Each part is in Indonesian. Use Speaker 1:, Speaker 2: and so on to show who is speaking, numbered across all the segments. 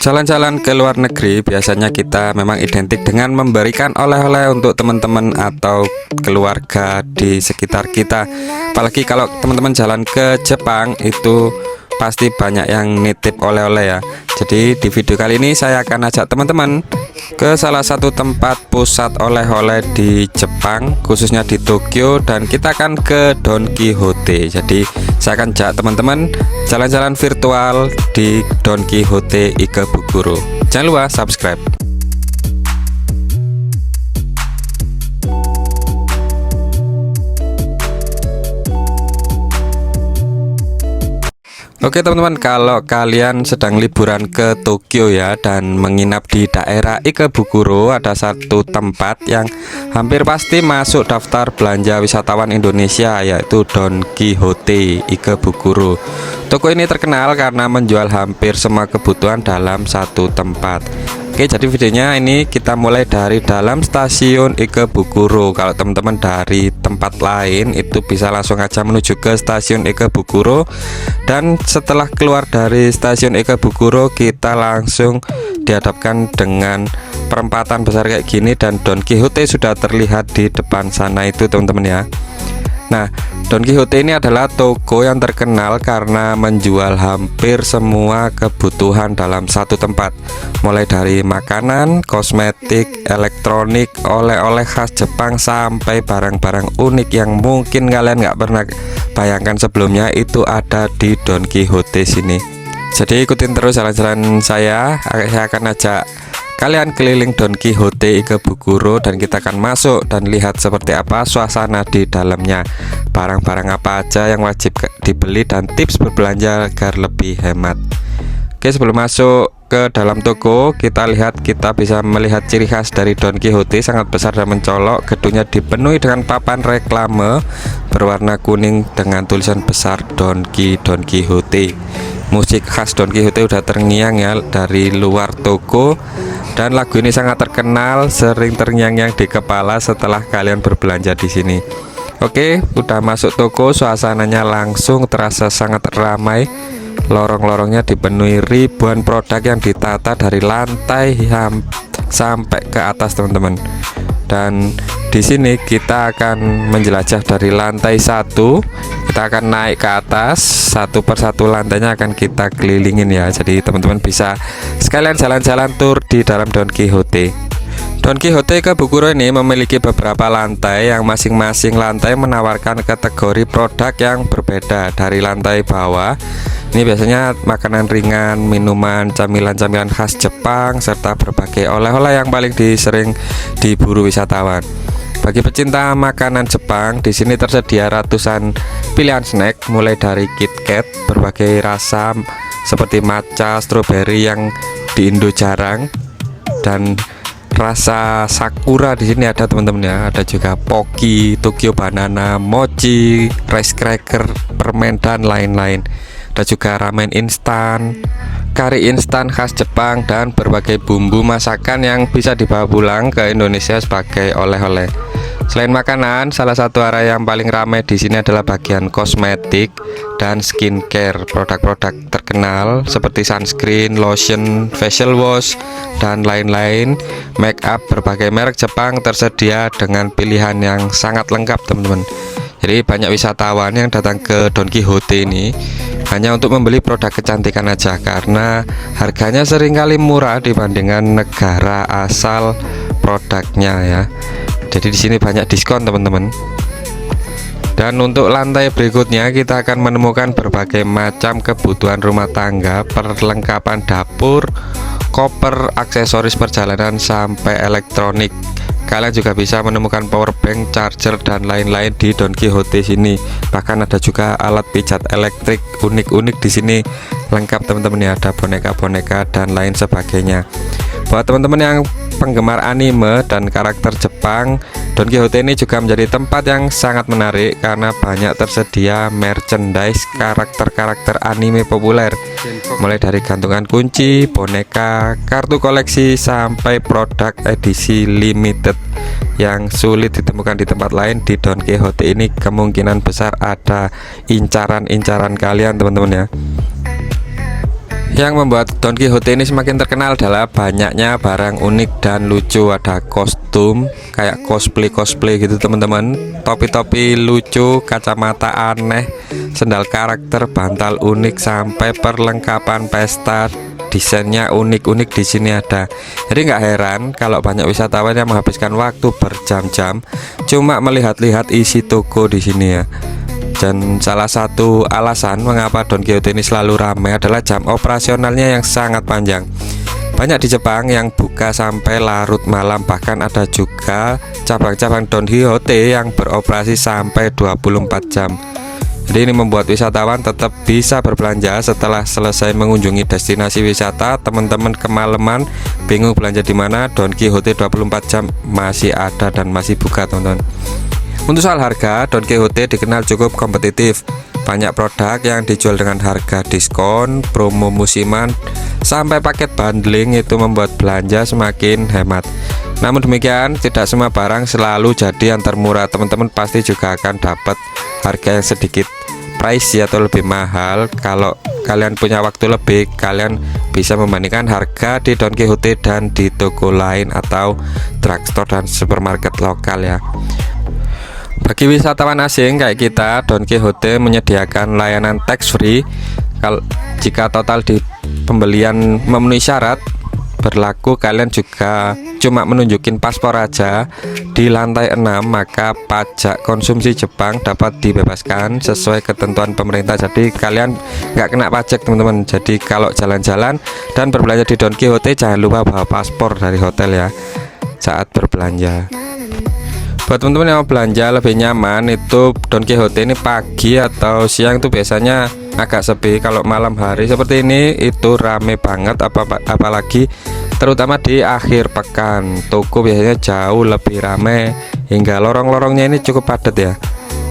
Speaker 1: Jalan-jalan ke luar negeri biasanya kita memang identik dengan memberikan oleh-oleh untuk teman-teman atau keluarga di sekitar kita. Apalagi kalau teman-teman jalan ke Jepang itu pasti banyak yang nitip oleh-oleh ya. Jadi di video kali ini saya akan ajak teman-teman ke salah satu tempat pusat oleh-oleh di Jepang, khususnya di Tokyo, dan kita akan ke Don Quijote. Jadi saya akan ajak teman-teman jalan-jalan virtual di Don Quijote Ikebukuro. Jangan lupa subscribe. Oke teman-teman, kalau kalian sedang liburan ke Tokyo ya dan menginap di daerah Ikebukuro, ada satu tempat yang hampir pasti masuk daftar belanja wisatawan Indonesia, yaitu Don Quijote Ikebukuro. Toko ini terkenal karena menjual hampir semua kebutuhan dalam satu tempat. Oke, jadi videonya ini kita mulai dari dalam stasiun Ikebukuro. Kalau teman-teman dari tempat lain itu bisa langsung aja menuju ke stasiun Ikebukuro, dan setelah keluar dari stasiun Ikebukuro kita langsung dihadapkan dengan perempatan besar kayak gini, dan Don Quijote sudah terlihat di depan sana itu teman-teman ya. Nah, Don Quijote ini adalah toko yang terkenal karena menjual hampir semua kebutuhan dalam satu tempat, mulai dari makanan, kosmetik, elektronik, oleh-oleh khas Jepang, sampai barang-barang unik yang mungkin kalian nggak pernah bayangkan sebelumnya itu ada di Don Quijote sini. Jadi ikutin terus jalan-jalan saya akan ajak kalian keliling Don Quijote Ikebukuro, dan kita akan masuk dan lihat seperti apa suasana di dalamnya, barang-barang apa aja yang wajib dibeli, dan tips berbelanja agar lebih hemat. Oke, sebelum masuk ke dalam toko, kita bisa melihat ciri khas dari Don Quijote, sangat besar dan mencolok. Gedungnya dipenuhi dengan papan reklame berwarna kuning dengan tulisan besar Don Quijote. Musik khas Don Quijote udah terngiang ya dari luar toko, dan lagu ini sangat terkenal, sering terngiang-ngiang di kepala setelah kalian berbelanja di sini. Oke, udah masuk toko, suasananya langsung terasa sangat ramai. Lorong-lorongnya dipenuhi ribuan produk yang ditata dari lantai sampai ke atas teman-teman. Dan di sini kita akan menjelajah dari lantai 1. Kita akan naik ke atas, satu persatu lantainya akan kita kelilingin ya. Jadi teman-teman bisa sekalian jalan-jalan tur di dalam Don Quijote. Don Quijote Ikebukuro ini memiliki beberapa lantai yang masing-masing lantai menawarkan kategori produk yang berbeda. Dari lantai bawah ini biasanya makanan ringan, minuman, camilan-camilan khas Jepang, serta berbagai oleh-oleh yang paling sering diburu wisatawan. Bagi pecinta makanan Jepang, di sini tersedia ratusan pilihan snack, mulai dari KitKat berbagai rasa seperti matcha, stroberi yang di Indo jarang, dan rasa sakura di sini ada teman-teman ya. Ada juga Pocky, Tokyo Banana, mochi, rice cracker, permen, dan lain-lain. Ada juga ramen instan, kari instan khas Jepang, dan berbagai bumbu masakan yang bisa dibawa pulang ke Indonesia sebagai oleh-oleh. Selain makanan, salah satu area yang paling ramai di sini adalah bagian kosmetik dan skincare. Produk-produk terkenal seperti sunscreen, lotion, facial wash, dan lain-lain. Make up berbagai merek Jepang tersedia dengan pilihan yang sangat lengkap teman-teman. Jadi banyak wisatawan yang datang ke Don Quijote ini hanya untuk membeli produk kecantikan aja, karena harganya seringkali murah dibandingkan negara asal produknya ya. Jadi di sini banyak diskon teman-teman. Dan untuk lantai berikutnya kita akan menemukan berbagai macam kebutuhan rumah tangga, perlengkapan dapur, koper, aksesoris perjalanan, sampai elektronik. Kalian juga bisa menemukan power bank, charger, dan lain-lain di Don Quijote sini. Bahkan ada juga alat pijat elektrik unik-unik di sini, lengkap teman-teman ya. Ada boneka-boneka dan lain sebagainya. Buat teman-teman yang penggemar anime dan karakter Jepang, Don Quijote ini juga menjadi tempat yang sangat menarik karena banyak tersedia merchandise karakter-karakter anime populer, mulai dari gantungan kunci, boneka, kartu koleksi, sampai produk edisi limited yang sulit ditemukan di tempat lain. Di Don Quijote ini kemungkinan besar ada incaran-incaran kalian teman-teman ya. Yang membuat Don Quixote ini semakin terkenal adalah banyaknya barang unik dan lucu. Ada kostum kayak cosplay gitu teman-teman, topi-topi lucu, kacamata aneh, sendal karakter, bantal unik, sampai perlengkapan pesta desainnya unik-unik di sini ada. Jadi nggak heran kalau banyak wisatawan yang menghabiskan waktu berjam-jam cuma melihat-lihat isi toko di sini ya. Dan salah satu alasan mengapa Don Quixote ini selalu ramai adalah jam operasionalnya yang sangat panjang. Banyak di Jepang yang buka sampai larut malam, bahkan ada juga cabang-cabang Don Quixote yang beroperasi sampai 24 jam. Jadi ini membuat wisatawan tetap bisa berbelanja setelah selesai mengunjungi destinasi wisata. Teman-teman kemalaman bingung belanja di mana, Don Quixote 24 jam masih ada dan masih buka teman-teman. Untuk soal harga, Don Quixote dikenal cukup kompetitif. Banyak produk yang dijual dengan harga diskon, promo musiman, sampai paket bundling, itu membuat belanja semakin hemat. Namun demikian, tidak semua barang selalu jadi yang termurah. Teman-teman pasti juga akan dapat harga yang sedikit pricey atau lebih mahal. Kalau kalian punya waktu lebih, kalian bisa membandingkan harga di Don Quixote dan di toko lain atau drugstore dan supermarket lokal ya. Bagi wisatawan asing kayak kita, Don Quixote menyediakan layanan tax free jika total di pembelian memenuhi syarat berlaku. Kalian juga cuma menunjukin paspor aja di lantai 6, maka pajak konsumsi Jepang dapat dibebaskan sesuai ketentuan pemerintah. Jadi kalian nggak kena pajak teman-teman. Jadi kalau jalan-jalan dan berbelanja di Don Quixote, jangan lupa bawa paspor dari hotel ya saat berbelanja. Buat teman-teman yang mau belanja lebih nyaman, itu Don Quixote ini pagi atau siang itu biasanya agak sepi. Kalau malam hari seperti ini itu rame banget, apalagi terutama di akhir pekan. Toko biasanya jauh lebih rame hingga lorong-lorongnya ini cukup padat ya.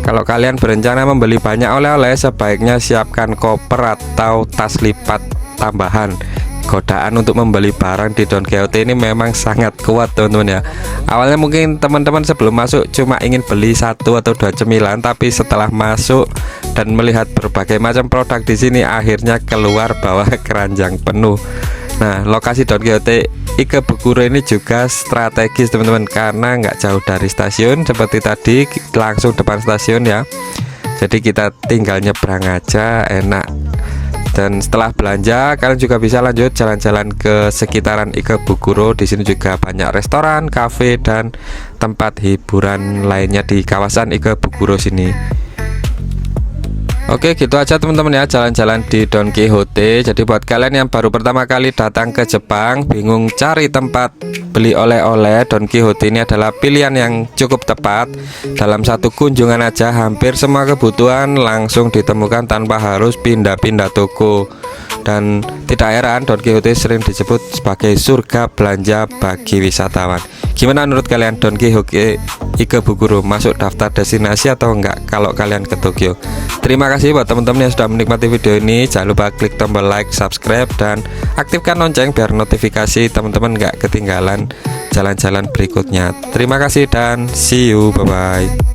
Speaker 1: Kalau kalian berencana membeli banyak oleh-oleh, sebaiknya siapkan koper atau tas lipat tambahan. Godaan untuk membeli barang di Don Quixote ini memang sangat kuat teman-teman ya. Awalnya mungkin teman-teman sebelum masuk cuma ingin beli 1 atau 2 cemilan, tapi setelah masuk dan melihat berbagai macam produk di sini, akhirnya keluar bawa keranjang penuh. Nah, lokasi Don Quixote Ikebukuro ini juga strategis teman-teman, karena nggak jauh dari stasiun seperti tadi, langsung depan stasiun ya. Jadi kita tinggal nyebrang aja, enak. Dan setelah belanja, kalian juga bisa lanjut jalan-jalan ke sekitaran Ikebukuro. Di sini juga banyak restoran, kafe, dan tempat hiburan lainnya di kawasan Ikebukuro sini. Oke, gitu aja teman-teman ya jalan-jalan di Don Quixote. Jadi buat kalian yang baru pertama kali datang ke Jepang, bingung cari tempat beli oleh-oleh, Don Quixote ini adalah pilihan yang cukup tepat. Dalam satu kunjungan aja hampir semua kebutuhan langsung ditemukan tanpa harus pindah-pindah toko. Dan tidak heran Don Quixote sering disebut sebagai surga belanja bagi wisatawan. Gimana menurut kalian, Don Quixote Ikebukuro masuk daftar destinasi atau enggak kalau kalian ke Tokyo? Terima kasih buat teman-teman yang sudah menikmati video ini. Jangan lupa klik tombol like, subscribe, dan aktifkan lonceng biar notifikasi teman-teman enggak ketinggalan jalan-jalan berikutnya. Terima kasih dan see you, bye bye.